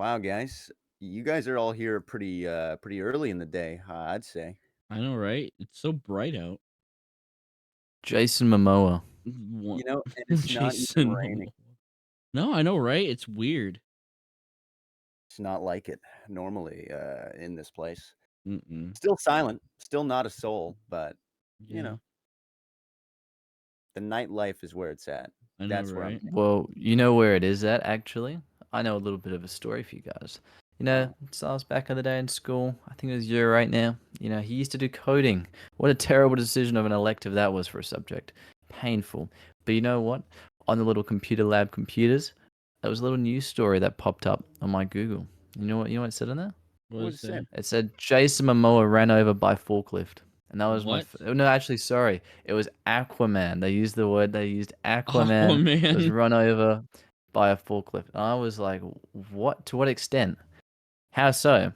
Wow, guys. You guys are all here pretty early in the day, I'd say. I know, right? It's so bright out. Jason Momoa. What? And it's not even Jason raining. Momoa. No, I know, right? It's weird. It's not like it normally in this place. Mm-mm. Still silent, still not a soul, but you Yeah, know, the nightlife is where it's at. I know, That's where I'm right? heading. Well, you know where it is at, actually? I know a little bit of a story for you guys. Oh, So I was back in the day in school. I think it was year 8 now. He used to do coding. What a terrible decision of an elective that was for a subject. Painful. But you know what? On the little computer lab computers, there was a little news story that popped up on my Google. You know what it said on there? What what is is it? that? It said Jason Momoa ran over by forklift. And that was What? oh, no, actually, sorry. It was Aquaman. They used Aquaman was Aquaman. run over by a forklift. And I was like, what? To what extent? How so?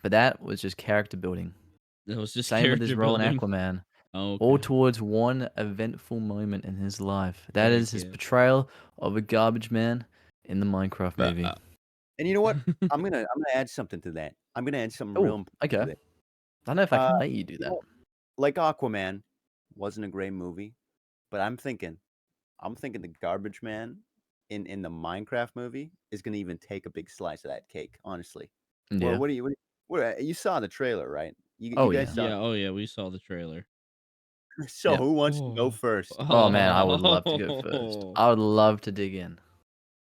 But that was just character building. That was just Same with his character role in building. Aquaman. Oh, All okay. towards one eventful moment in his life. That Heck is his yeah. portrayal of a garbage man in the Minecraft movie. And you know what? I'm gonna add something to that. I'm gonna add something real Oh, important to okay. that. I don't know if I Uh, can let you do you that. know, like Aquaman wasn't a great movie, but I'm thinking the garbage man in the Minecraft movie is gonna even take a big slice of that cake, honestly. Well, Yeah. you saw the trailer, right? You Oh, guys yeah. saw. Yeah, oh yeah, we saw the trailer. So Yeah. who wants to go Oh. first? Oh man, I would love to go first. Oh. I would love to dig in.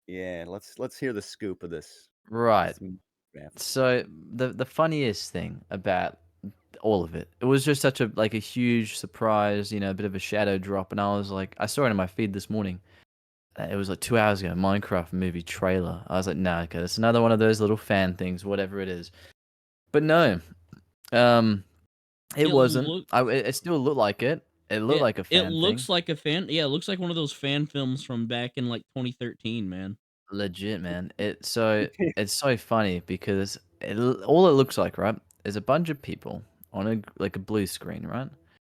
Yeah, let's hear the scoop of this. Right. This Minecraft. So the funniest thing about all of it, it was just such a huge surprise, a bit of a shadow drop, and I was like, I saw it in my feed this morning. It was like 2 hours ago, Minecraft movie trailer. I was like, nah, okay, it's another one of those little fan things, whatever it is. But no, um, it It wasn't. look It still looked like it. It looked like a it fan thing. looks like a fan yeah, it looks like one of those fan films from back in like 2013, man. Legit, man. It's so funny because all it looks like, right, is a bunch of people on a blue screen, right,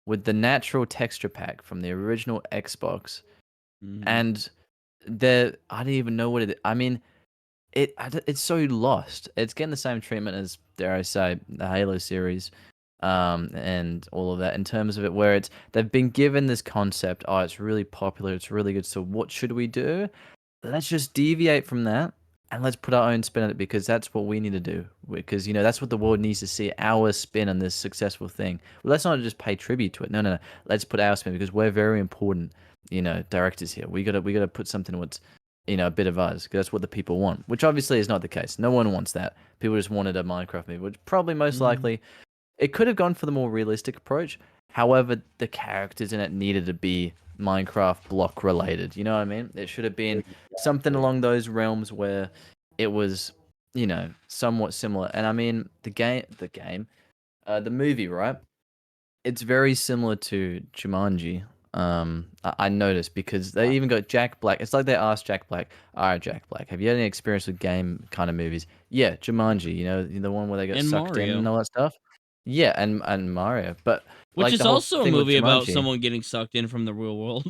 with the natural texture pack from the original Xbox, Mhm. and I don't even know what it. I mean, it's so lost. It's getting the same treatment as, dare I say, the Halo series, and all of that in terms of it, where they've been given this concept. Oh, it's really popular. It's really good. So what should we do? Let's just deviate from that and let's put our own spin on it because that's what we need to do. Because that's what the world needs to see, our spin on this successful thing. Well, let's not just pay tribute to it. No, no, no. Let's put our spin because we're very important, directors here. We gotta put something what's a bit of us because that's what the people want. Which obviously is not the case. No one wants that. People just wanted a Minecraft movie, which probably most Mhm. likely it could have gone for the more realistic approach. However, the characters in it needed to be Minecraft block related. You know what I mean? It should have been something Exactly. along those realms where it was, somewhat similar. And I mean, the movie, right? It's very similar to Jumanji. I noticed because they even got Jack Black. It's like they asked Jack Black, "All right, Jack Black, have you had any experience with game kind of movies?" Yeah, Jumanji. The one where they get And sucked in and Mario, all that stuff. Yeah, and Mario, but which like is the whole also a thing with movie about Jumanji. someone getting sucked in from the real world,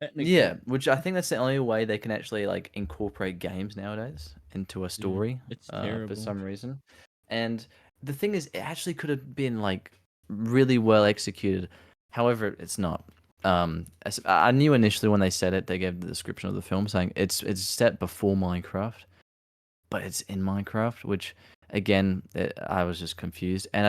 technically. Yeah, which I think that's the only way they can actually like incorporate games nowadays into a Yeah, story, it's for terrible. some reason. And the thing is, it actually could have been like really well executed. However, it's not. I knew initially when they said it, they gave the description of the film saying it's set before Minecraft, but it's in Minecraft, which again, I was just confused, and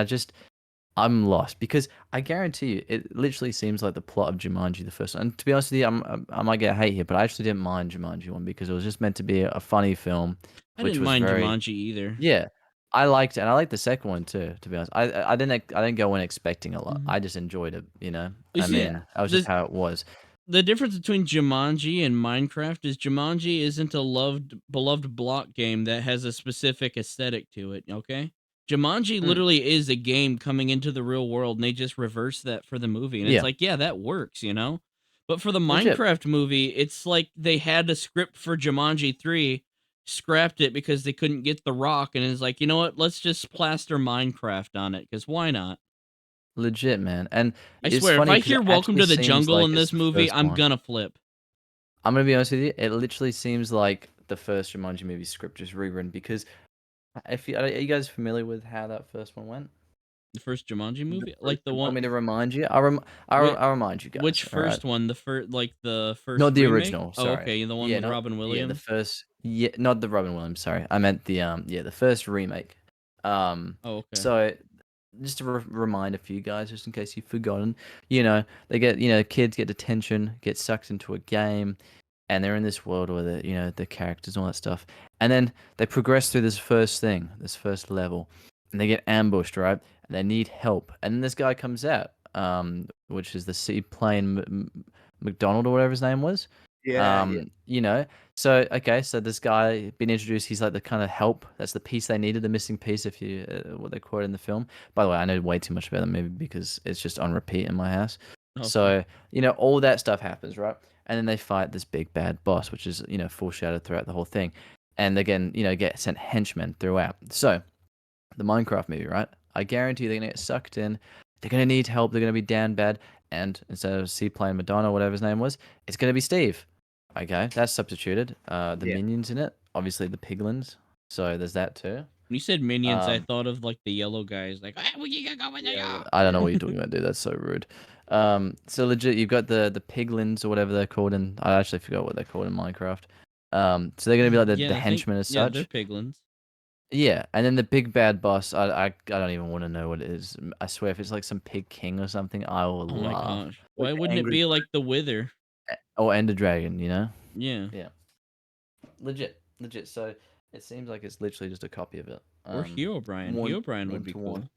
I'm lost because I guarantee you, it literally seems like the plot of Jumanji, the first one. And to be honest with you, I might get hate here, but I actually didn't mind Jumanji one because it was just meant to be a funny film, I which didn't was mind very, Jumanji either. yeah. I liked it, and I liked the second one too. To be honest, I didn't go in expecting a lot. Mhm. I just enjoyed it. You I see, mean, that was just the how it was. the difference between Jumanji and Minecraft is Jumanji isn't a beloved block game that has a specific aesthetic to it, okay? Jumanji Mm, literally is a game coming into the real world, and they just reverse that for the movie, and it's yeah, like, yeah, that works, you know? But for the legit. Minecraft movie, it's like they had a script for Jumanji 3, scrapped it because they couldn't get The Rock, and it's like, "You know what? Let's just plaster Minecraft on it, because why not?" Legit, man. And I it's swear, if funny I because it hear "Welcome actually to the seems Jungle" like in it's this the movie, first I'm one. gonna flip. I'm gonna be honest with you. It literally seems like the first Jumanji movie script just rewritten because are you guys familiar with how that first one went? The first Jumanji The movie, first like the Want one. me to remind you? Wait, I'll remind you guys. which All right. first one? The first Not the remake? original. Oh, Sorry. okay, the one Yeah, with not Robin yeah the Williams. first. Yeah, not the Robin Williams. Sorry, I meant the the first remake. Oh, okay. So just to remind a few guys, just in case you've forgotten, they get kids get detention, get sucked into a game, and they're in this world where the characters and all that stuff, and then they progress through this first level, and they get ambushed, right? And they need help, and then this guy comes out, which is the seaplane McDonald or whatever his name was. Yeah, yeah. So okay, so this guy been introduced. He's like the kind of help. That's the piece they needed, the missing piece. If you what they quote in the film. By the way, I know way too much about the movie because it's just on repeat in my house. Okay. So all that stuff happens, right? And then they fight this big bad boss, which is foreshadowed throughout the whole thing. And again, get sent henchmen throughout. So the Minecraft movie, right? I guarantee they're gonna get sucked in. They're gonna need help. They're gonna be down bad. And instead of Seaplane Madonna, whatever his name was, it's gonna be Steve. Okay, that's substituted. The Yeah. minions in it, obviously the piglins. So there's that too. When you said minions, I Um, thought of like the yellow guys, like, "Ah, we gotta go with the Yeah, yeah. I don't know what you're talking about, dude. That's so rude. So legit, you've got the piglins or whatever they're called, and I actually forgot what they're called in Minecraft. So they're gonna be like the Yeah, I think, henchmen as yeah, they're such. piglins. Yeah, and then the big bad boss, I don't even want to know what it is. I swear, if it's like some pig king or something, I will Oh my laugh. gosh, Like why the wouldn't it angry. be like the Wither? Or Ender Dragon, you know? Yeah, Yeah, legit. So it seems like it's literally just a copy of it. or Herobrine. Herobrine would One be to one. cool.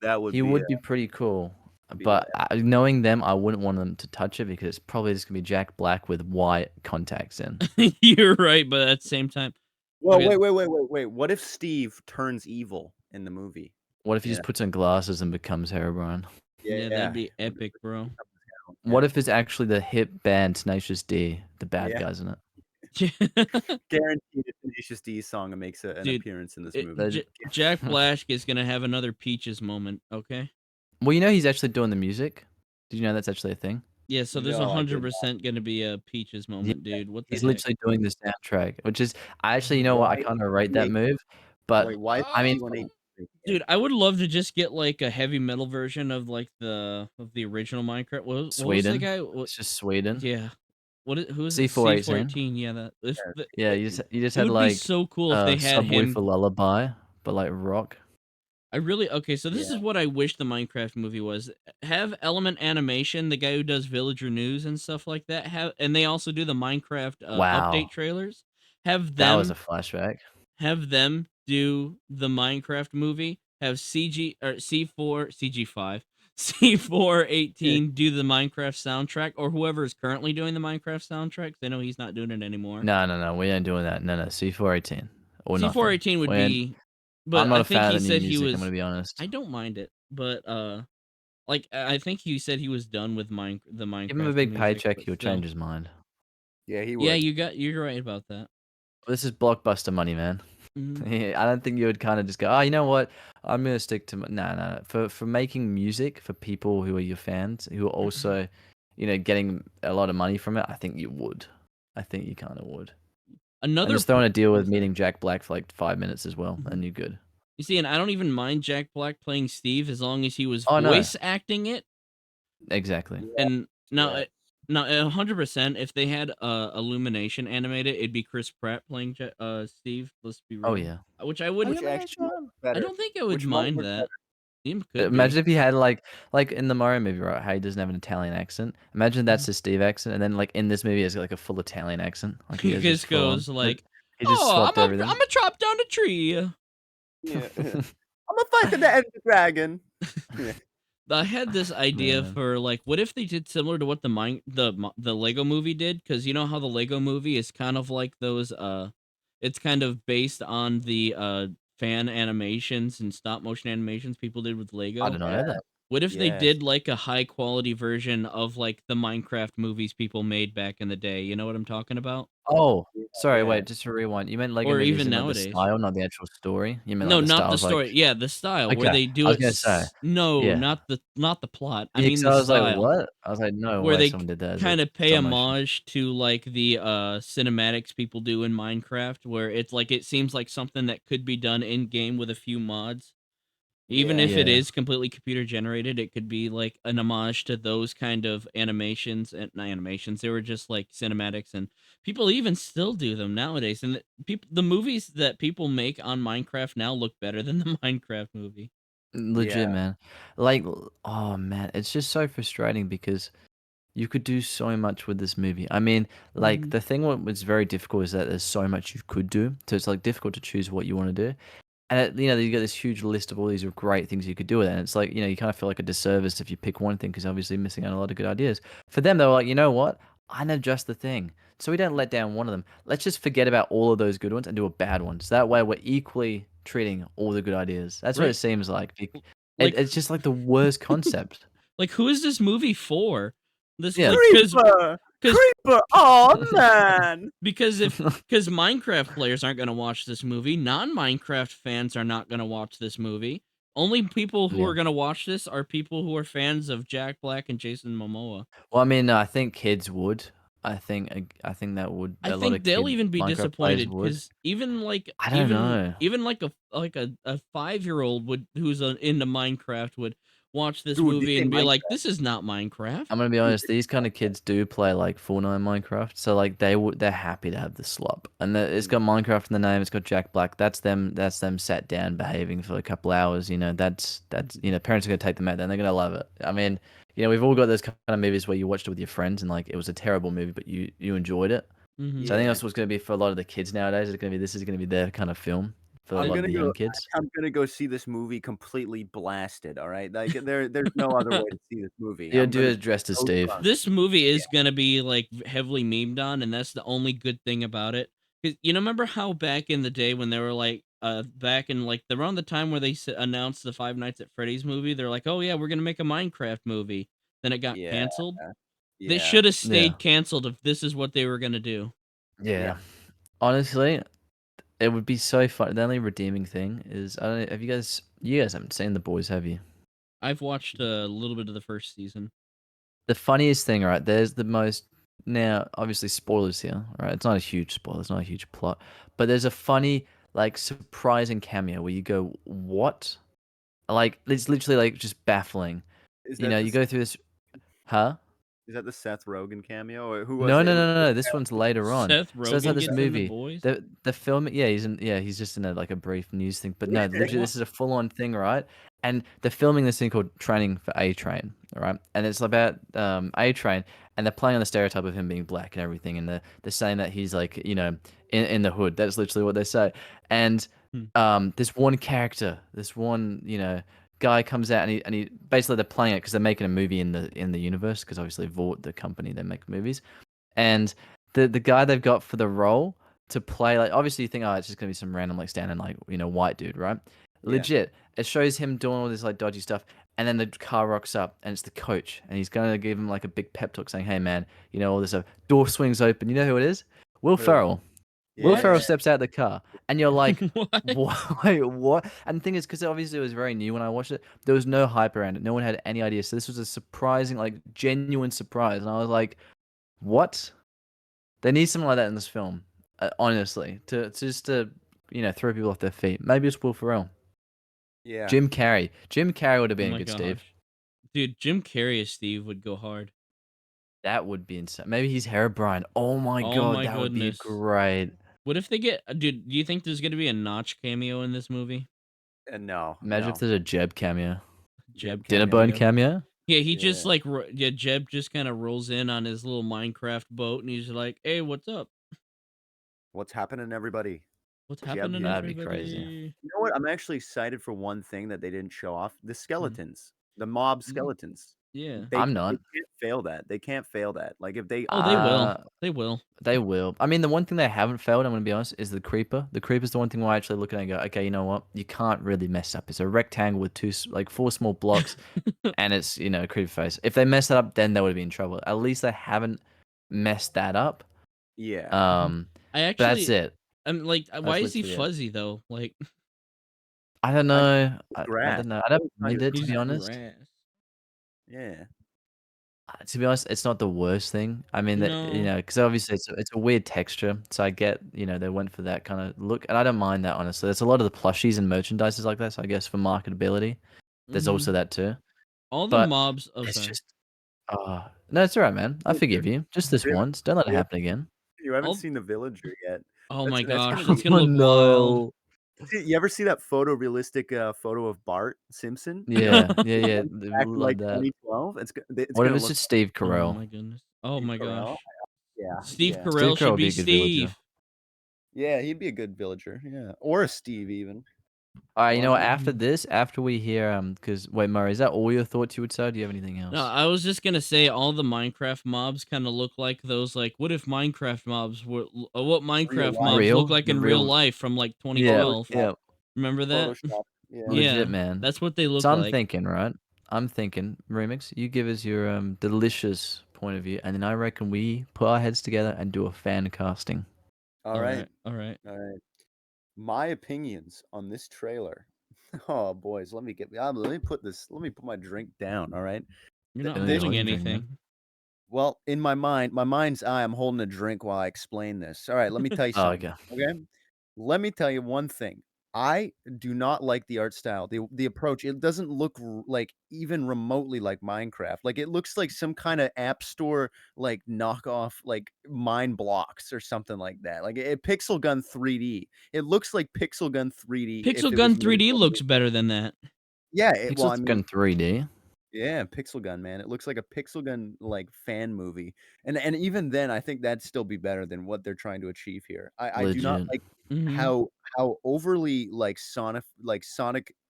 That would He be would be pretty cool, be but bad. knowing them, I wouldn't want them to touch it because it's probably just gonna be Jack Black with white contacts in. You're right, but at the same time, Well, okay, wait. What if Steve turns evil in the movie? What if he Yeah, just puts on glasses and becomes Herobrine? yeah, that'd yeah. be epic, bro. What Yeah, if it's actually the hip band Tenacious D, the bad yeah. guys in it? Guaranteed a Tenacious D song makes an Dude, appearance in this movie. They- Jack Black is gonna have another Peaches moment. Okay. Well, he's actually doing the music. Did you know that's actually a thing? Yeah, so there's No, I did 100% gonna be a Peaches Yeah, moment, dude. What the he's heck? literally doing the soundtrack, which is I actually, Oh, what, I Why kind of rate he that ain't- move, but wait, why is I mean, he on a- dude, I would love to just get like a heavy metal version of like the original Minecraft. What was the Sweden, guy? What? it's just Sweden. Yeah. Who is it? C418. C418. Yeah, that if Yeah, the, Yeah, Fourteen. you just it had would be like so cool if they had him. Subwoofer Lullaby, but like rock. I really okay. So this Yeah. is what I wish the Minecraft movie was. Have Element Animation, the guy who does Villager News and stuff like that. And they also do the Minecraft update Wow, trailers. Have that was a them flashback. have them do the Minecraft movie. Have CG or C4 CG5 Yeah. C418 do the Minecraft soundtrack, or whoever is currently doing the Minecraft soundtrack. 'Cause I know he's not doing it anymore. No, we ain't doing that. No, C418 or nothing. C418 would We ain't, be, I'm but not I a think fan of he the new said he music. I'm was. gonna be honest. I don't mind it, but like I think he said he was done with the Give him a Minecraft big music, paycheck, but he'll still. change his mind. Yeah, he Yeah, would. you're right about that. This is blockbuster money, man. Mhm. I don't think you would kind of just go, oh, you know what? I'm gonna stick to no. For making music for people who are your fans, who are also, getting a lot of money from it. I think you would. I think you kind of would. And Another just throwing a deal with okay. meeting Jack Black for like 5 minutes as well, Mhm. and you're good. You see, and I don't even mind Jack Black playing Steve as long as he was Oh no, voice acting it. exactly. Yeah, And now, yeah. now, 100%, if they had Illumination animated, it'd be Chris Pratt playing Steve. Let's be Oh real. yeah. Which I wouldn't. Which actually might Illumination. be I better. don't think I would Which might mind work that. better. Him could Imagine be. if he had like in the Mario movie, right? How he doesn't have an Italian accent. Imagine that's his Steve accent, and then like in this movie, he has like a full Italian accent. Like he He has just just full on. goes like, He just "Oh, swapped everything. I'm a chop down a tree." Yeah. I'm a fight the Ender Dragon. Yeah. I had this idea Man. for like, what if they did similar to what the Lego Movie did? Because you know how the Lego Movie is kind of like those it's kind of based on the fan animations and stop motion animations people did with I Lego. did not know that. What if they Yes. did like a high quality version of like the Minecraft movies people made back in the day? You know what I'm talking about? Oh, Yeah, sorry, yeah. wait, just to rewind. You meant Lego Or movies even in like the nowadays. style, not the actual story? You meant like No, the not the styles like story. Yeah, the style where okay. they I do was it. gonna say, No, yeah. not the plot. I Yeah, mean 'cause the I was like, style. "What?" I was like, "No Where way they someone did that as a kind of pay stop motion." homage to like the cinematics people do in Minecraft, where it's like it seems like something that could be done in game with a few mods. Even Yeah. if it Yeah. is completely computer generated, it could be like an homage to those kind of animations and not animations. They were just like cinematics, and people even still do them nowadays. And the movies that people make on Minecraft now look better than the Minecraft movie. Legit, Yeah. man. Like, oh man, it's just so frustrating because you could do so much with this movie. I mean, like Mhm. the thing what was very difficult is that there's so much you could do. So it's like difficult to choose what you want to do. And you got this huge list of all these great things you could do with it. And it's like, you kind of feel like a disservice if you pick one thing because obviously missing out on a lot of good ideas. For them, they were like, you know what? I know just the thing. So we don't let down one of them. Let's just forget about all of those good ones and do a bad one. So that way we're equally treating all the good ideas. That's what it Right? seems like. Like It's just like the worst concept. like who is this movie for? This Yeah. like Creeper! because Creeper! Oh man! because Minecraft players aren't going to watch this movie. Non-Minecraft fans are not going to watch this movie. Only people who Yeah. are going to watch this are people who are fans of Jack Black and Jason Momoa. Well, I mean, I think kids would. I think that would I a lot of think they'll kid even be Minecraft players disappointed would. because even like I don't know. even like a 5-year-old would who's into Minecraft would watch this Dude, do you movie and think be like, Minecraft? "This is not Minecraft." I'm gonna be Dude, honest. These kind of kids do play like Fortnite and Minecraft, so like they're happy to have the slop, and it's got Minecraft in the name. It's got Jack Black. That's them. That's them sat down behaving for a couple hours. That's parents are gonna take them out there and they're gonna love it. I mean, we've all got those kind of movies where you watched it with your friends and like it was a terrible movie, but you enjoyed it. Hmm. So I think yeah. that's what's gonna be for a lot of the kids nowadays. This is gonna be their kind of film for a I'm lot of gonna the go young kids. I'm gonna go see this movie completely blasted, all right? Like, there's no other way to see this movie. You I'm do gonna it be dressed as so Steve. drunk. This movie Yeah. is gonna be like heavily memed on, and that's the only good thing about it. 'Cause remember how back in the day when they were like, back in like around the time where they announced the Five Nights at Freddy's movie, they're like, "Oh yeah, we're gonna make a Minecraft movie." Then it got Yeah, canceled. They yeah, should have Yeah, stayed canceled if this is what they were gonna do. yeah. yeah. Honestly, it would be so fun. The only redeeming thing is I don't know. Have you guys haven't seen The Boys, have you? I've watched a little bit of the first season. The funniest thing, right? There's the most now. Obviously, spoilers here, right? It's not a huge spoiler. It's not a huge plot, but there's a funny, like, surprising cameo where you go, "What?" Like it's literally like just baffling. Is You that know, the you S go through this, huh? is that the Seth Rogen cameo? Or who was No, it? no, It was no, no, no. This one's later on. Seth So it's like Rogen this gets in The movie. Boys. The film, he's just in a like a brief news thing. But no, literally, What? this is a full on thing, right? And they're filming this thing called Training for A Train, all right? And it's about A Train, and they're playing on the stereotype of him being black and everything, and they're saying that he's like in the hood. That's literally what they say. And Hmm. this one character, this one guy comes out and he basically they're playing it because they're making a movie in the universe because obviously Vought, the company, they make movies, and the guy they've got for the role to play, like, obviously you think, oh, it's just gonna be some random like standing like white dude, right? Yeah. Legit, it shows him doing all this like dodgy stuff, and then the car rocks up and it's the coach, and he's gonna give him like a big pep talk saying, hey man, all this stuff. Door swings open. You know who it is? Will Who? Ferrell. Will What? Ferrell Yeah. steps out the car, and you're like, What? what? Wait, what? And the thing is, because obviously it was very new when I watched it, there was no hype around it. No one had any idea. So this was a surprising, like, genuine surprise. And I was like, what? They need something like that in this film, honestly, to just to throw people off their feet. Maybe it's Will Ferrell, Yeah. Jim Carrey. Jim Carrey would have Oh been a my good Steve. gosh. Dude, Jim Carrey as Steve would go hard. That would be insane. Maybe he's Herobrine. Oh my Oh god, my that would be goodness. great. What if they get dude, do you think there's gonna be a Notch cameo in this movie? No, Imagine if no. there's a Jeb cameo, Jeb Jeb Dinnerbone cameo. cameo? cameo. Yeah, he just Yeah. like yeah, Jeb just kind of rolls in on his little Minecraft boat and he's like, "Hey, what's up? What's happening, everybody? What's Jeb happening, here. That'd be crazy. everybody?" You know what? I'm actually excited for one thing that they didn't show off: the Hmm. skeletons, the mob Mm, skeletons. yeah. They I'm they not. can't fail that. They can't fail that. Like if they Oh, they will. Uh, They will. they will. I mean, the one thing they haven't failed, I'm gonna be honest, is the creeper. The creeper's the one thing where I actually look at it and go, okay, you know what? You can't really mess up. It's a rectangle with like 4 small blocks, and it's a creeper face. If they mess that up, then they would be in trouble. At least they haven't messed that up. yeah. I But that's actually, it. I'm like, why That's is he literally it. fuzzy though? Like, I don't I know. I grass. don't know. I I don't always thought he mind was it, to he's be grass. honest. grass. Yeah. To be honest, it's not the worst thing. I mean, that No. because obviously it's a weird texture, so I get they went for that kind of look, and I don't mind that honestly. There's a lot of the plushies and merchandises like that, so I guess for marketability, there's Hmm. also that too. All the But mobs. Oh, it's sorry. just, no, it's all right, man. I forgive you. Just this You haven't, once. Don't let it you happen again. haven't All. seen the Villager yet. Oh my That's gonna gosh, be. it's gonna Oh look wild. no. You ever see that photorealistic photo of Bart Simpson? Yeah, yeah, yeah. Back in like Love that. 2012. It's What if gonna it's look just Steve Oh Carell? my goodness. Oh like Steve my Carell. gosh. Yeah, Steve yeah, Steve Carell Carell should would be be a good villager. Steve yeah. He'd be a good villager. Yeah, or a Steve even. All right, you Why know what? not? After this, after we hear because wait, Murray, is that all your thoughts you would say? Or do you have anything No, else? I was just gonna say all the Minecraft mobs kind of look like those. Like, what if Minecraft mobs were? What Real Minecraft life mobs look Real, like the in real real. life from like Yeah, 2012? Photoshop. yeah. Remember that? Photoshop. Yeah. Legit, Yeah, man. that's what they look So I'm like. thinking, right? I'm thinking, Remix, you give us your delicious point of view, and then I reckon we put our heads together and do a fan casting. All All right. right, all right. All right. My opinions on this trailer. Oh boys, let me put this. Let me put my drink down. All right. You're not Yeah, This holding what you drinking, man? anything. well in my mind's eye. I'm holding a drink while I explain this. All right. Let me tell you Oh, something. okay. Okay. Let me tell you one thing. I do not like the art style, the approach. It doesn't look like even remotely like Minecraft. Like it looks like some kind of app store like knockoff, like Mine Blocks or something like that. Like Pixel Gun 3D. It looks like Pixel Gun 3D if Pixel it was Gun made 3D for looks better than that. yeah. Well, I Pixel's mean, Gun 3D. yeah, Pixel Gun, man. It looks like a Pixel Gun like fan movie. And even then I think that'd still be better than what they're trying to achieve here. I do not Legit. like Hmm. how overly like Sonic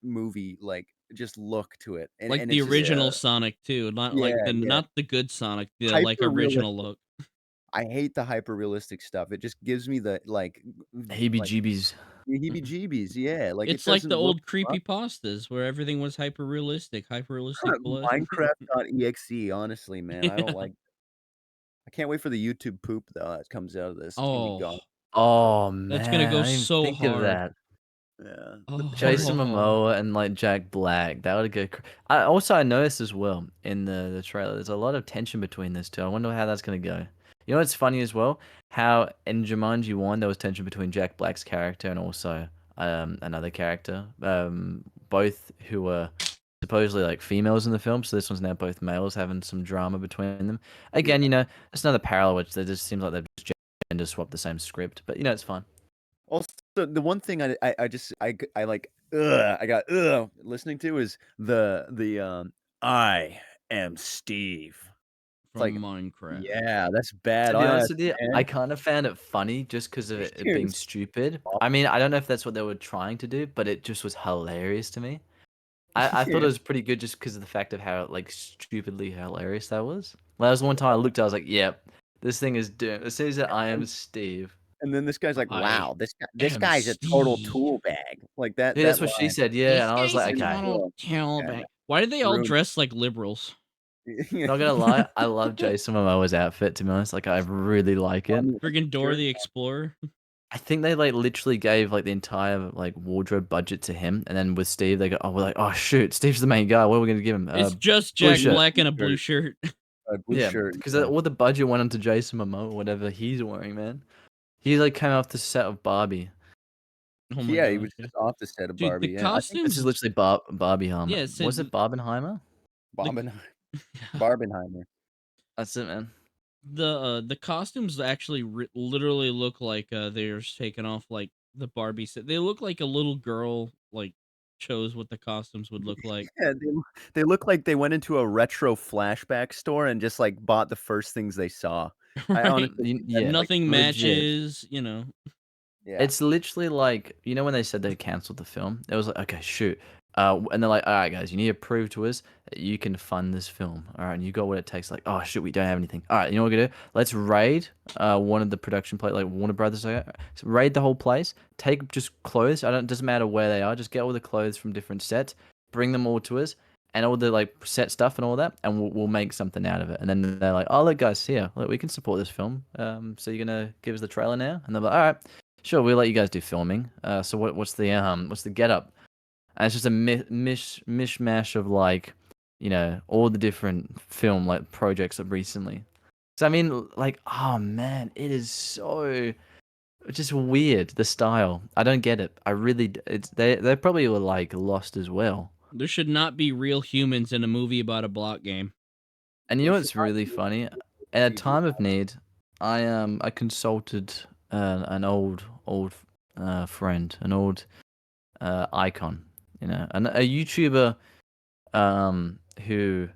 movie like just look to it. Like And the it's just original Sonic too, not yeah, like the yeah. not the good Sonic, the like Hyper original realistic. look. I hate the hyper realistic stuff. It just gives me the like Heebie-jeebies. heebie-jeebies. Yeah, like it It's like the doesn't look old creepy pastas where everything was hyper realistic blood. Minecraft.exe, honestly, man. I don't like I can't wait for the YouTube poop though that comes out of this. It's gonna be Oh, gone. Oh that's gonna man, go I didn't even so think of hard. that. Yeah. The Jason original Oh, Momoa and like Jack Black, that would go. I noticed as well in the trailer. There's a lot of tension between those two. I wonder how that's gonna go. You know what's funny as well? How in Jumanji 1 there was tension between Jack Black's character and also another character. Both who were supposedly like females in the film. So this one's now both males having some drama between them. yeah. Again, it's another parallel which they just seems like they've just gender swapped the same script. But it's fine. Also, the one thing I like I got listening to is the I am Steve. It's from like, Minecraft. yeah, that's To be badass, honest with you, I man. kind of found it funny just because of it Dude, being stupid. I mean, I don't know if that's what they were trying to do, but it just was hilarious to me. I thought yeah. it was pretty good just because of the fact of how like stupidly hilarious that was. Like, that was the one time I looked, I was like, "Yep, this thing is doomed." As soon as I am Steve. And then this guy's like, I "Wow, this am guy's a total Steve. tool bag." Like that Yeah, that that's what she line said. Yeah, This and I was guy's a like, ruined "Okay." total yeah, tailbag. Why do they all ruined dress like liberals? it. Not gonna lie, I love Jason Momoa's outfit. To be honest, like I really like I it. mean, Friggin' Dora sure. the Explorer. I think they like literally gave like the entire like wardrobe budget to him, and then with Steve, they go, "Oh, we're like, oh shoot, Steve's the main guy. What are we gonna give him? It's just Blue Jack Blue shirt." Black in a blue shirt, shirt. blue Yeah, shirt. because Yeah. all the budget went onto Jason Momoa, whatever he's wearing, man. He like came off the set of Barbie. Oh my Yeah, he gosh, was yeah. just off the set of Dude, the Barbie. Yeah, I think This is costumes. literally Barbie Harmer. Yeah, so Was it Barbenheimer? the Barbenheimer. That's it, man. the costumes actually literally look like they're just taken off like the Barbie set. They look like a little girl like chose what the costumes would look like. Yeah, they look like they went into a retro flashback store and just like bought the first things they saw. I Right? honestly think that's Yeah, like Nothing legit. matches, you know. yeah. It's literally like when they said they canceled the film. It was like, okay, shoot, And they're like, all right, guys, you need to prove to us that you can fund this film. All right, and you got what it takes. Like, oh shit, we don't have anything. All right, you know what we're gonna do? Let's raid one of the production place, like Warner Brothers. So raid the whole place. Take just clothes. I don't. Doesn't matter where they are. Just get all the clothes from different sets. Bring them all to us, and all the like set stuff and all that, and we'll make something out of it. And then they're like, oh look, guys, here, look, we can support this film. So you're gonna give us the trailer now? And they're like, all right, sure, we'll let you guys do filming. So what's the get up? And it's just a mishmash of like, all the different film like projects of recently. So I mean, like, oh man, it is so just weird. The style, I don't get it. I really, it's they probably were like lost as well. There should not be real humans in a movie about a block game. And you They know should what's not really use funny? At a CGI. time of need, I consulted an old friend, an old icon, and a YouTuber who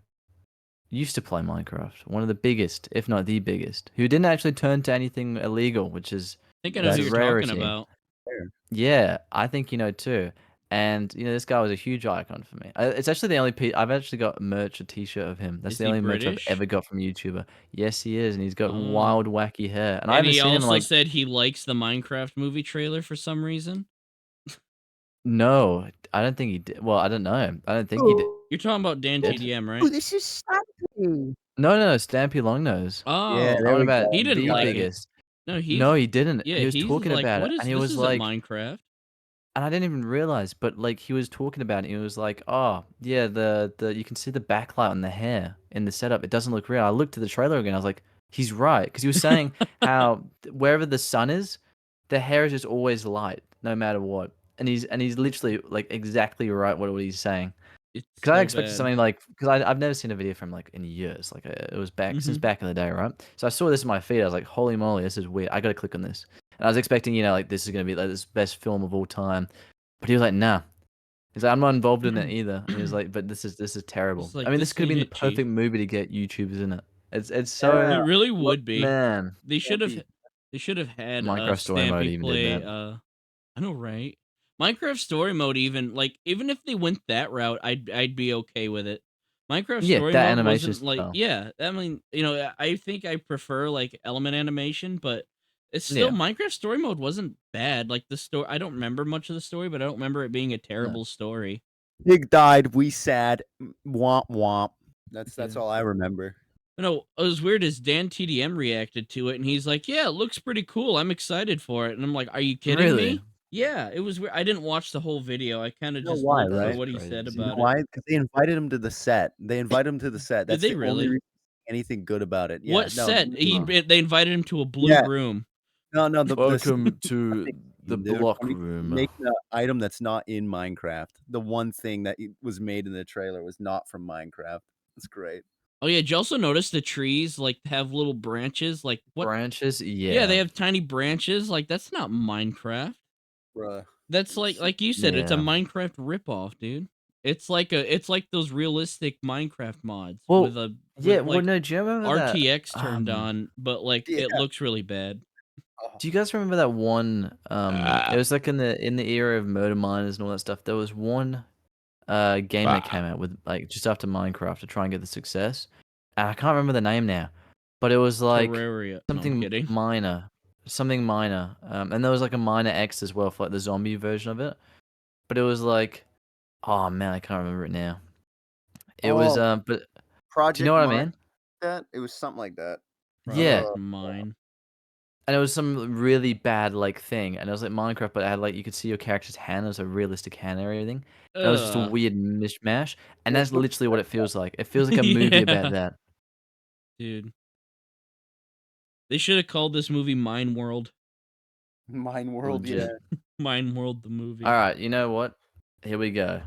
used to play Minecraft, one of the biggest, if not the biggest, who didn't actually turn to anything illegal, which is I think I know who That's a you're talking rarity. about. fair. Yeah, I think you know too. And this guy was a huge icon for me. It's actually the only I've actually got merch, a T-shirt of him. That's Is the he only merch I've British? ever got from a YouTuber. Yes, he is, and he's got Oh. wild, wacky hair. And I And haven't he seen him in also like said he likes the Minecraft movie trailer for some reason. no, I don't think he did. Well, I don't know. I don't think he did. Oh, You're talking about Dan TDM, right? this is something. No, Stampy Longnose. Yeah, Oh, I'm there on we about he go. didn't the Got like it. it. biggest. No, No, he didn't. yeah, He was he's talking like, about what it, is and he this? was Isn't like, Minecraft? and I didn't even realize, but like he was talking about it. He was like, "Oh, yeah, the you can see the backlight on the hair in the setup. It doesn't look real." I looked at the trailer again. I was like, "He's right," because he was saying how wherever the sun is, the hair is just always light, no matter what. And he's literally like exactly right what he's saying. It's Because I so expected bad. something like because I've never seen a video from like in years. Like it was back since Hmm. back in the day, right? So I saw this in my feed. I was like, "Holy moly, this is weird." I gotta click on this, and I was expecting like this is gonna be like this best film of all time. But he was like, "Nah." He's like, "I'm not involved in it either." And he was like, "But this is terrible." It's I like, mean, this this could have ain't been the it, Chief. perfect movie to get YouTubers in it. It's Yeah, so It really look, would be. man. They should have. Stampy. They should have had Minecraft Story Mode Stampy even did play. that. I know, right? Minecraft Story Mode, even if they went that route, I'd be okay with it. Minecraft Yeah, Story that Mode animation wasn't like, style. yeah. I mean, I think I prefer like element animation, but it's still Yeah, Minecraft Story Mode wasn't bad. Like the story, I don't remember much of the story, but I don't remember it being a no, terrible story. Pig died. We sad. Womp womp. That's Yeah. all I remember. No, it was weird as Dan TDM reacted to it, and he's like, "Yeah, it looks pretty cool. I'm excited for it." And I'm like, "Are you kidding really. me?" Yeah, it was weird. I didn't watch the whole video. I kind of You know just why, looked That for is right? what he said crazy. You know about it. why? Because they invited him to the set. They invited him to the set. Did That's they the only really? reason anything good about it. Yeah. What No. set? Huh. They invited him to a blue Yeah. room. No. The Welcome to the they're block coming room. making an item that's not in Minecraft. The one thing that was made in the trailer was not from Minecraft. That's great. Oh yeah, did you also notice the trees like have little branches? Like what? Branches, Yeah, they yeah, have tiny branches. Like that's not Minecraft. Bruh. That's It's- like you said, it's a yeah. Minecraft ripoff, dude. It's like those realistic Minecraft mods Well, yeah. with Well, like no. Do you remember that? RTX turned on, but like yeah. it looks really bad. Oh, Do you guys remember that one? It was like in the era of Murder Miners and all that stuff. There was one game that came out with like just after Minecraft to try and get the success. And I can't remember the name now, but it was like Terraria. No, I'm something kidding. minor, something minor. And there was like a minor X as well for like the zombie version of it. But it was like, oh man, I can't remember it now. It was oh, but do you know Project what I Mine. mean? That it was something like that. Yeah. Project Mine. And it was some really bad like thing, and it was like Minecraft, but it had like you could see your character's hand. It was a realistic hand and everything. And it was just a Ugh. weird mishmash, and It that's looked literally what it feels like. It feels like a movie about Yeah, that. dude. They should have called this movie Mine World. Mine World. Yeah. Legit. Mine World the All movie. right, you know what? Here we go.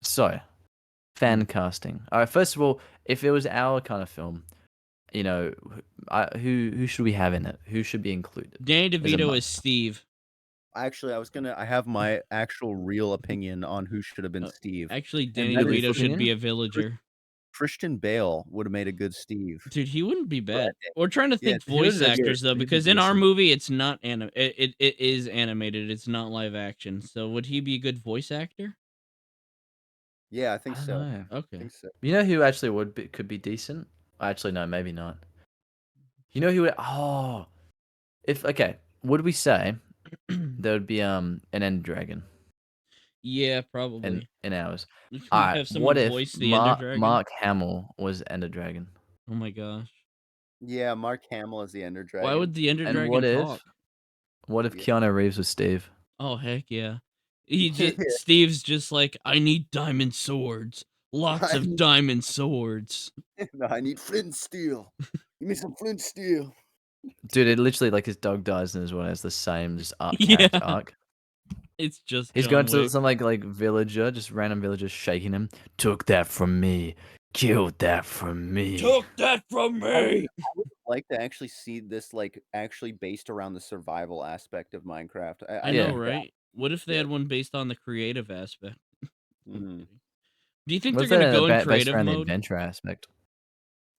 So, fan casting. All right, first of all, if it was our kind of film, who should we have in it? Who should be included? Danny As a DeVito is must. Steve. Actually, I have my actual real opinion on who should have been Uh, Steve. Actually, And Danny that Your is lethal DeVito should be opinion? a villager. Christian Bale would have made a good Steve. Dude, he wouldn't be Right. bad. We're trying to Yeah, think He would voice just actors though, he'd be because in our decent. movie it's not it is animated. It's not live action. So would he be a good voice actor? Yeah, I I think don't so. know. I Okay. think so. You know who actually could be decent? Actually, no, maybe not. You know who would? Oh, if okay, would we say there would be an Ender Dragon Yeah, in probably. ours? All We'd right. have What someone if voice the Ender Dragon. Mark Hamill was Ender Dragon? Oh my gosh. Yeah, Mark Hamill is the Ender Why would Dragon. the Ender And Dragon talk? what if Yeah. Keanu Reeves was Steve? Oh heck yeah. Steve's just like, I need diamond swords. Lots I of need, diamond swords. no, I need flint and steel. Give me some flint and steel. Dude, it literally like his dog dies and as well as the same just character Yeah. arc. It's just He's going John to Wick. some like villager, just random villager shaking him. Took that from me. Killed that from me. Took that from I would, me. I would like to actually see this like actually based around the survival aspect of Minecraft. I I know, Yeah. think that. right? What if they Yeah. had one based on the creative aspect? I'm Mm. kidding. Do you think What they're if gonna they're go in based creative around the mode? adventure aspect?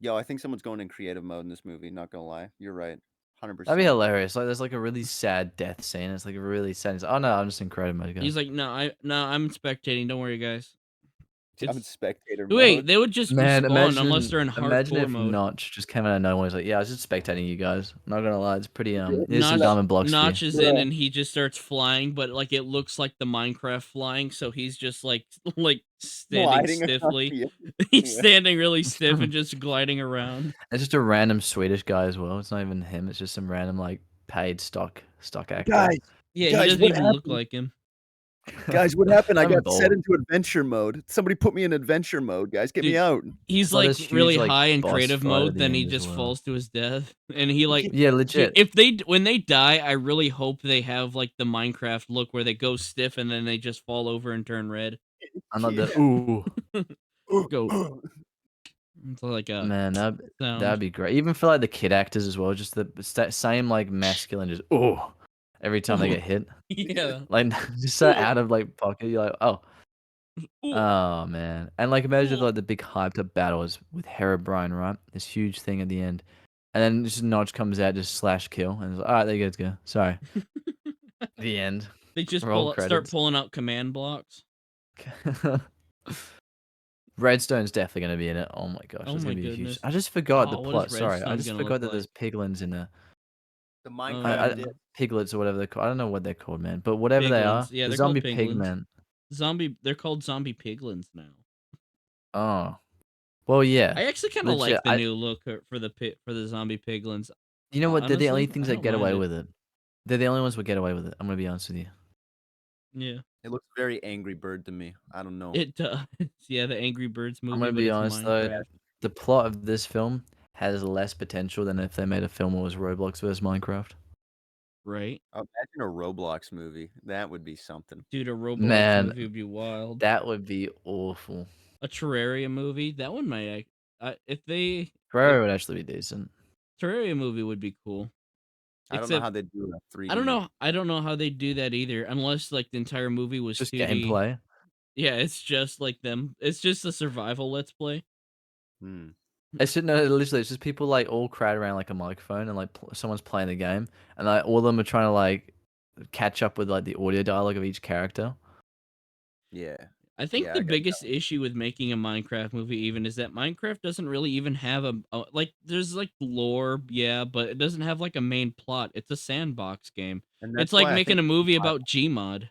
Yo, I think someone's going in creative mode in this movie. Not gonna lie, you're right, That'd be 100%. hilarious. Like there's like a really sad death scene. It's like a really sad. Oh no, I'm just in creative mode, He's guys. like, I'm spectating. Don't worry, guys. I'm in It's spectator wait, mode. they would just Man, respawn unless they're in imagine hardcore if mode. Notch just came out of nowhere. He's like, yeah, I was just spectating you guys. I'm not gonna lie, it's pretty here's some Notch diamond blocks for you. notches in and he just starts flying, but like it looks like the Minecraft flying, so he's just like like standing Gliding across stiffly. the He's yeah. standing really stiff and just gliding around. It's just a random Swedish guy as well. It's not even him. It's just some random like paid stock actor. Guys, Yeah, he guys, doesn't what even look happened? like him. Guys, what happened? I I'm got set bold. into adventure mode. Somebody put me in adventure mode, guys. Get me Dude, out. he's Saw like this huge, really like, high in boss creative fight at mode, the then he end as just well. falls to his death. And he like Yeah, dude, legit. if when they die, I really hope they have like the Minecraft look where they go stiff and then they just fall over and turn red. I'm not the Yeah. ooh. Go. It's like a Man, that'd sound. be great. Even for like the kid actors as well, just the same like masculine, just oh, every time they get hit, Yeah. like just so out of like pocket. You're like, oh man, and like imagine like the big hyped up battles with Herobrine, right? This huge thing at the end, and then just Notch comes out, just slash kill, and it's like, all right, there you go. Sorry, the end. They just Roll start credits. pulling out command blocks. Redstone's definitely gonna be in it. Oh my gosh, Oh there's my gonna be a huge. goodness. I just forgot the Oh, what is plot. Sorry, I Redstone just gonna forgot look that there's like? piglins in there. The Oh Minecraft yeah. Piglets or whatever they're called. I don't know what they're called, man. But whatever they Piglins. are, Yeah, the they're called zombie piglins. pigmen. They're called zombie piglins now. Oh, well, yeah, I actually kind of legit. like the new look for the zombie piglins. You know what? They're the only Honestly, things I that don't get mind away it. with it. They're the only ones who get away with it. I'm gonna be honest with you. Yeah, It looks very Angry Bird to me. I don't know. it does. Yeah, the Angry Birds I'm movie, gonna but be it's honest though. Minecraft, The plot of this film has less potential than if they made a film that was Roblox versus Minecraft. right? Imagine a Roblox movie. That would be something. Dude, a Roblox Man, movie would be wild. that would be awful. A Terraria movie, that one might. If they, if Ferrari would actually be decent. Terraria movie would be cool. I don't know Except how they do a 3D. I don't know. I don't know how they do that either, unless like the entire movie was Just 2D. gameplay. Yeah, it's just like them. It's just a survival let's play. Hmm. It's just, no, literally, it's just people like all crowd around like a microphone and like someone's playing the game, and like all of them are trying to like catch up with like the audio dialogue of each character. Yeah. I think Yeah, the I got biggest issue with making a Minecraft movie even is that Minecraft doesn't really even have like there's like lore, yeah, but it doesn't have like a main plot. It's a sandbox game. And It's that's like why I making think a movie about Gmod.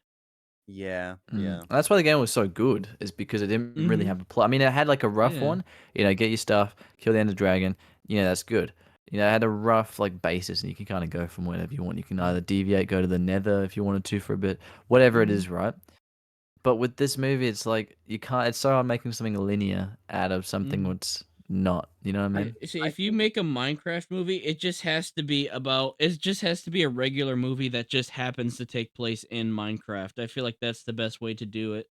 yeah, And yeah. that's why the game was so good, is because it didn't really Mhm. have a plot. I mean, it had like a rough Yeah. one, get your stuff, kill the Ender Dragon, that's good. It had a rough like basis, and you can kind of go from wherever you want. You can either deviate, go to the Nether if you wanted to for a bit, whatever it Mhm. is, right? But with this movie, it's like you can't. It's so hard making something linear out of something Mhm. that's not. You know what I Yeah, mean? see, I if you think make a Minecraft movie, it just has to be about. It just has to be a regular movie that just happens to take place in Minecraft. I feel like that's the best way to do it.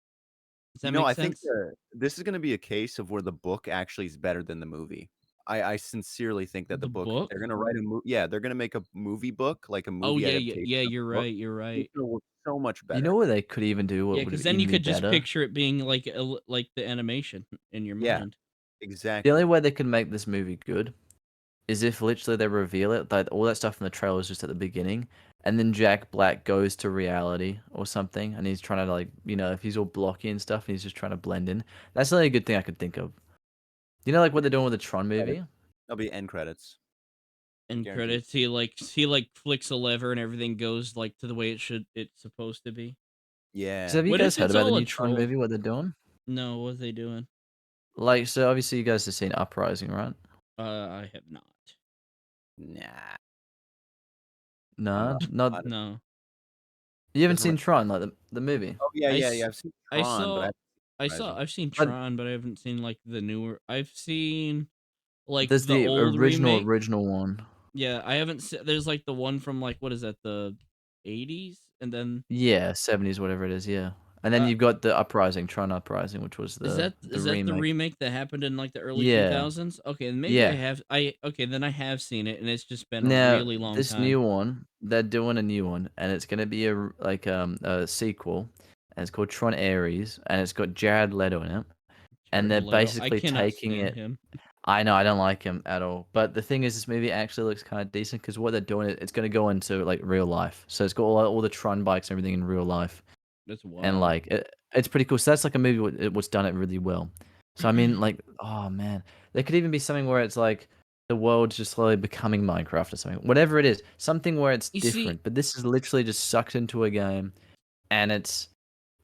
Does that make I think sense? this is gonna be a case of where the book actually is better than the movie. I sincerely think that the The book they're book? gonna write a yeah, they're gonna make a movie book, like a Oh movie yeah, yeah, adaptation yeah. of You're the book. right. You're It's right. gonna work so much You know better. what they could even do? What Yeah, would because then you even be could just better? picture it being like like the animation in your Yeah, mind. The only exactly. way they could make this movie good is if literally they reveal it, like all that stuff in the trailer is just at the beginning, and then Jack Black goes to reality or something, and he's trying to like, if he's all blocky and stuff, and he's just trying to blend in. That's the only good thing I could think of. Like what they're doing with the Tron movie. There'll be end credits, End guaranteed. credits. He flicks a lever and everything goes like to the way it's supposed to be. So Yeah. have you What guys if heard it's about the all a new Tron troll? movie? What they're doing? No, what are they doing? Like, so obviously you guys have seen Uprising, right? I have not. Nah. I'm Nah, not. not. I don't- No. You haven't Doesn't. seen Tron, like the movie. Oh yeah, I yeah, s- yeah. I've seen I Tron, but I saw haven't seen Rising. I've seen But Tron, but I haven't seen like the newer. I've seen like there's the the old remake. original one. Yeah, I haven't there's like the one from like what is that, the 80s, and then Yeah, 70s, whatever it is. Yeah, and then uh you've got the Uprising, Tron Uprising, which was is the that the remake. remake that happened in like the early Yeah, 2000s? Okay, then maybe I yeah. have I okay, then I have seen it and it's just been a Now really long this time. new one, they're doing a new one, and it's gonna be a sequel, and it's called Tron Ares, and it's got Jared Leto in it, and Jared they're Leto. I basically cannot taking stand it. him. I know, I don't like him at all. But the thing is, this movie actually looks kind of decent because what they're doing, it's going to go into like real life. So it's got all the Tron bikes and everything in real life, That's and wild. like it's pretty cool. So that's like a movie what's done it really well. So I mean, like, oh man, there could even be something where it's like the world's just slowly becoming Minecraft or something. Whatever it is, something where it's You see, different. But this is literally just sucked into a game, and it's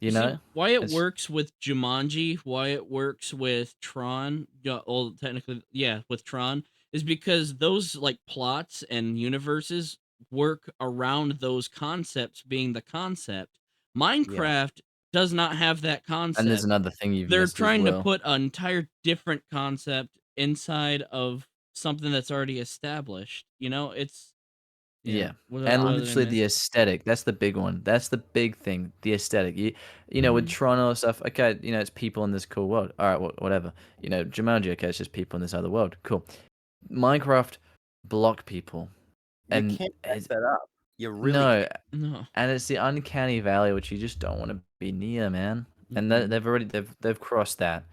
You see, why it it's works with Jumanji, why it works with Tron, yeah, well, technically, yeah, with Tron, is because those like plots and universes work around those concepts being the concept. Yeah. Minecraft does not have that and there's concept. another thing you've They're missed as trying to well. put an entire different concept inside of something that's already established. Yeah. Yeah, What and other did I literally the miss? aesthetic, that's the big one. That's the big thing, the aesthetic. With Hmm. Toronto stuff, okay, it's people in this cool world. All right, whatever. Jumanji, okay, it's just people in this other world. Cool. Minecraft, block people, You and can't mess it's that up. You really no, can't. No. and it's the uncanny valley which you just don't want to be near, man. And Mm-mm. they've crossed that.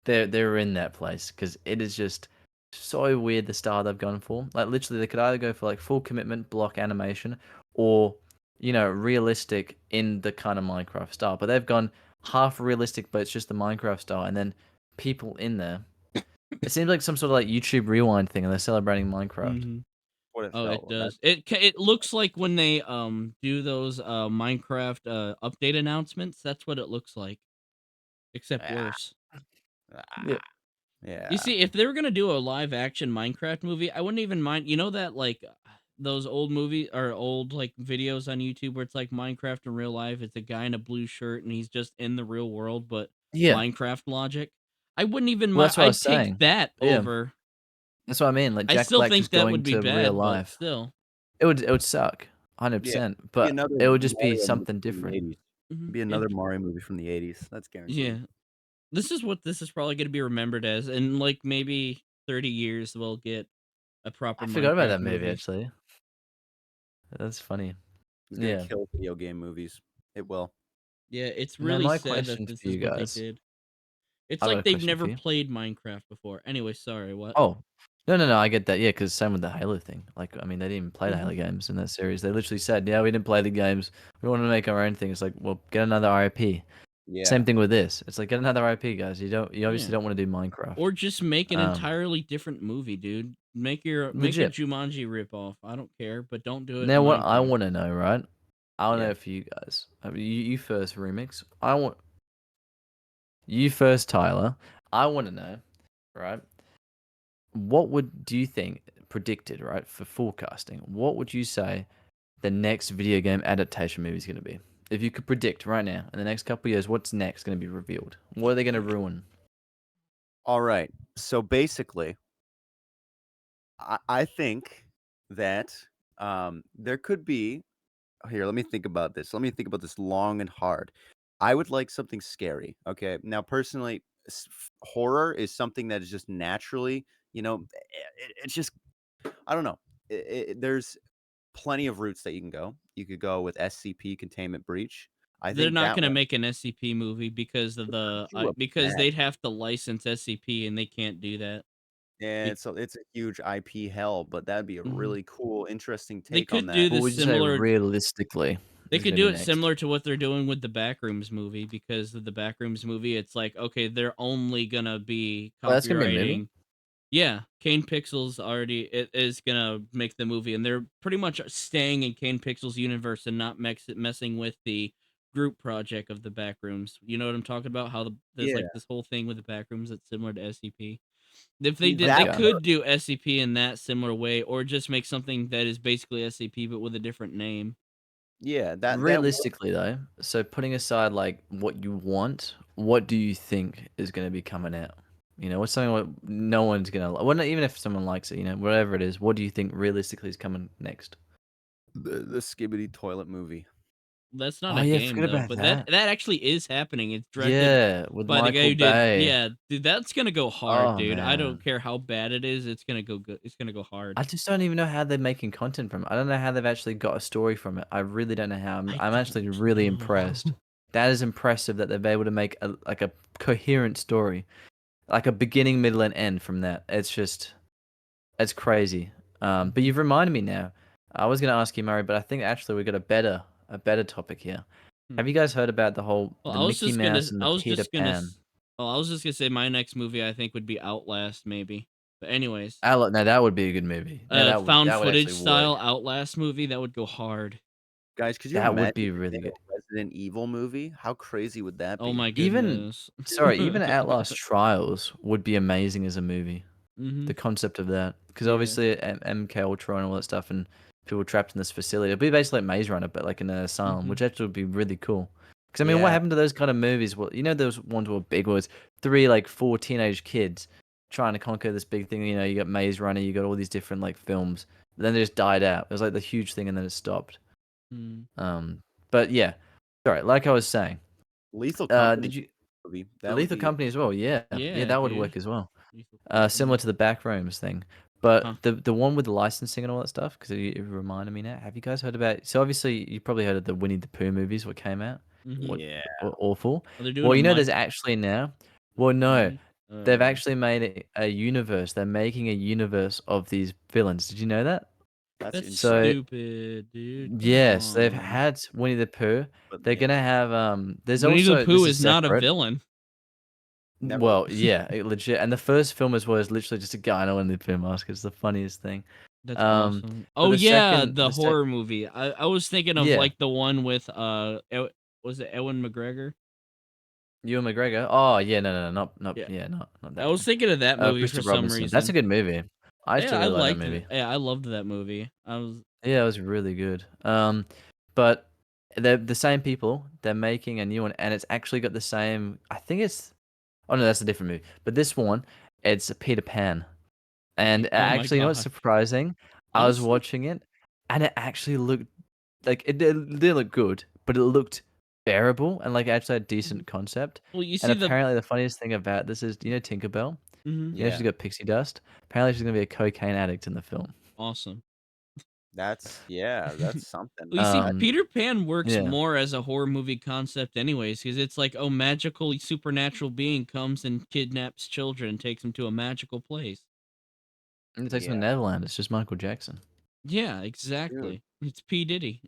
They're in that place because it is just so weird the style they've gone for. Like literally, they could either go for like full commitment block animation, or realistic in the kind of Minecraft style. But they've gone half realistic, but it's just the Minecraft style, and then people in there. It seems like some sort of like YouTube Rewind thing, and they're celebrating Minecraft. Hmm. What it Oh, it felt. That does. It looks like when they do those Minecraft update announcements. That's what it looks like, except ah, worse. Yeah. You yeah. see, if they were gonna do a live action Minecraft movie, I wouldn't even mind. You know that like those old movie or old like videos on YouTube where it's like Minecraft in real life. It's a guy in a blue shirt and he's just in the real world, but Yeah. Minecraft logic. I wouldn't even Well, mind. that's what I was I'd take saying. that Yeah. over. That's what I mean. Like I Jack still Black think just that going would be to real bad, but life. still. It would suck, Yeah. 100%. Be But another it would just be Mario movie something from the different. 80s. Mhm. Be another Mario movie from the 80s. That's Yeah. guaranteed. This is what this is probably going to be remembered as. In like maybe 30 years, we'll get a proper I forgot about Minecraft that movie movie. actually. That's funny. It's gonna Yeah. kill video game movies. It will. Yeah, it's Now really my sad that question this for is you what they guys. did. It's I've got a like they've question for never you. played Minecraft before. Anyway, sorry, what? Oh. No, no, no, I get that. Yeah, because same with the Halo thing. Like, I mean, they didn't even play the Hmm. Halo games in that series. They literally said, "Yeah, we didn't play the games. We want to make our own thing." It's like, well, get another IP. Yeah. Same thing with this. It's like get another IP, guys. You Yeah. obviously don't want to do Minecraft. Or just make an Um, entirely different movie, dude. Make a Legit. Jumanji ripoff. I don't care, but don't do it in Now, what I Minecraft. want to know, right? I want to Yeah. know for you guys. I mean, you first, Remix. I want you first, Tyler. I want to know, right? What would do you think predicted, right, for forecasting? What would you say the next video game adaptation movie is going to be? If you could predict right now in the next couple of years, what's next going to be revealed? What are they going to ruin? All right. So basically, I think that there could be. Here, let me think about this. Let me think about this long and hard. I would like something scary. Okay. Now, personally, horror is something that is just naturally, it's just, I don't know. There's plenty of routes that you can go. You could go with SCP Containment Breach. I They're think not that gonna one make an SCP movie because of could do a because bad. they'd have to license SCP and they can't do that. Yeah, Be- it's a huge IP hell, but that'd be a Mhm. really cool, interesting They take on could do that. What this would you say similar. realistically They is could gonna be do it next? similar to what they're doing with the Backrooms movie, because of the Backrooms movie, it's like, okay, they're only gonna be Oh, that's gonna be a movie? copywriting. Yeah, Kane Pixels already it is gonna make the movie, and they're pretty much staying in Kane Pixels universe and not messing with the group project of the Backrooms. You know what I'm talking about? How there's like Yeah. this whole thing with the Backrooms that's similar to SCP. If they See, did, they that Okay. could do SCP in that similar way, or just make something that is basically SCP but with a different name. yeah, that works. Realistically, though, so putting aside, like, what you want, what do you think is gonna be coming out? You know, what's something what no one's gonna well, not even if someone likes it, you know, whatever it is, what do you think realistically is coming next? The Skibbity Toilet movie. That's not Oh, a yeah, game forget though, about but that that. that actually is happening. It's directed Yeah, with by the guy Michael who did. Bay. Yeah, dude, that's gonna go hard, Oh, dude. I don't man. care how bad it is. It's gonna go good. It's gonna go hard. I just don't even know how they're making content from it. I don't know how they've actually got a story from it. I really don't know how. I I'm don't actually really know. impressed. That is impressive that they've been able to make a coherent story, like a beginning, middle, and end from that. It's crazy. But Mhm. you've reminded me now. I was gonna ask you, Murray, but I think actually we got a better topic here. Hmm. Have you guys heard about Well, the Mickey Mouse and I the was Peter just gonna. Pan? Oh, I was just gonna say my next movie I think would be Outlast, maybe. But anyways, Now that would be a good movie. Now found that would footage actually work. style Outlast movie that would go hard. Guys, could you That imagine would be if they really did good. a Resident Evil movie? How crazy would that Oh be? my Even goodness. even Outlast Trials would be amazing as a movie. Mhm. The concept of that, because Yeah. obviously MK Ultra and all that stuff, and people trapped in this facility. It'd be basically like Maze Runner, but like in an asylum, which Mhm. actually would be really cool. Because I mean, what Yeah, happened to those kind of movies? Well, you know, those ones were big. Was three like four teenage kids trying to conquer this big thing. You know, you got Maze Runner, you got all these different like films. But then they just died out. It was like the huge thing, and then it stopped. Mm. Um, but yeah, sorry. Like I was saying, Lethal Company did you movie. the That would Lethal be Company as well? Yeah, yeah, Yeah, that would dude. work as well. Lethal Company. Similar to the Backrooms thing. But Huh. the one with the licensing and all that stuff, because it reminded me now. Have you guys heard about? So obviously you probably heard of the Winnie the Pooh movies. What came out? Mhm. What yeah. awful. Oh, they're doing Well, a you know, Mike. there's actually now. Well, no, Mike. they've actually made a universe. They're making a universe of these villains. Did you know that? That's That's So insane. stupid, dude. Come yes, they've on. had Winnie the Pooh. But They're yeah, gonna have There's Winnie the also Pooh this is is not a separate. villain. never. Well, yeah, legit. And the first film as well is literally just a guy in a Winnie the Pooh mask. It's the funniest thing. That's Um, awesome. but Oh yeah, the the sec, horror movie. I was thinking of yeah, like the one with was it Ewan McGregor? Ewan McGregor. Oh yeah, no, Yeah. not I that was one. thinking of that movie for Christopher some Robinson. That's a reason. good movie. I used Yeah, to I really like that liked it. movie. Yeah, I loved that movie. I was Yeah, it was really good. But they're the same people. They're making a new one, and it's actually got the same. I think it's. Oh no, that's a different movie. But this one, it's Peter Pan. And oh my actually, you know what's god. surprising? I was Honestly, watching it, and it actually looked like it did look good, but it looked bearable and like actually a mhm. decent concept. Well, you And see the apparently, the funniest thing about this is, you know, Tinkerbell. mhm, You know, she's Yeah, got pixie dust. Apparently, she's gonna be a cocaine addict in the film. awesome. that's something. Well, you see, I, Um, Peter Pan works yeah, more as a horror movie concept, anyways, because it's like, oh, magical supernatural being comes and kidnaps children, takes them to a magical place. and it takes them yeah, to Neverland. It's just Michael Jackson. Yeah, dude, exactly. It's P Diddy.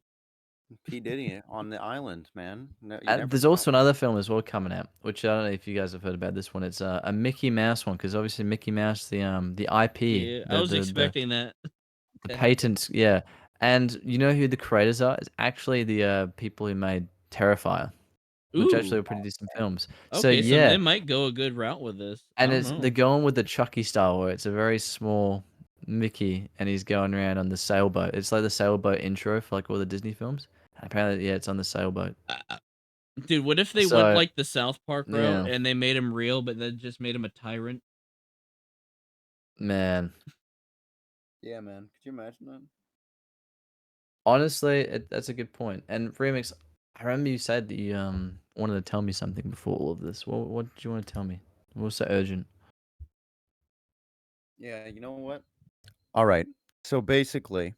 P Diddy on the island, man. No, you never There's know. also another film as well coming out, which I don't know if you guys have heard about this one. It's a Mickey Mouse one, because obviously Mickey Mouse, the IP, Yeah, I was expecting that the to happen. patents, yeah. And you know who the creators are? It's actually the people who made Terrifier, which actually Ooh, were pretty decent films. So okay, so they yeah, might go a good route with this. I and don't they're know. going with the Chucky style, where it's a very small Mickey, and he's going around on the sailboat. It's like the sailboat intro for like all the Disney films. And apparently, yeah, it's on the sailboat. Dude, what if they went So like the South Park route yeah, and they made him real, but then just made him a tyrant? man. Yeah, man. Could you imagine that? Honestly, that's a good point. And Remix, I remember you said that you wanted to tell me something before all of this. What did you want to tell me? What was so urgent? Yeah, you know what? All right. So basically,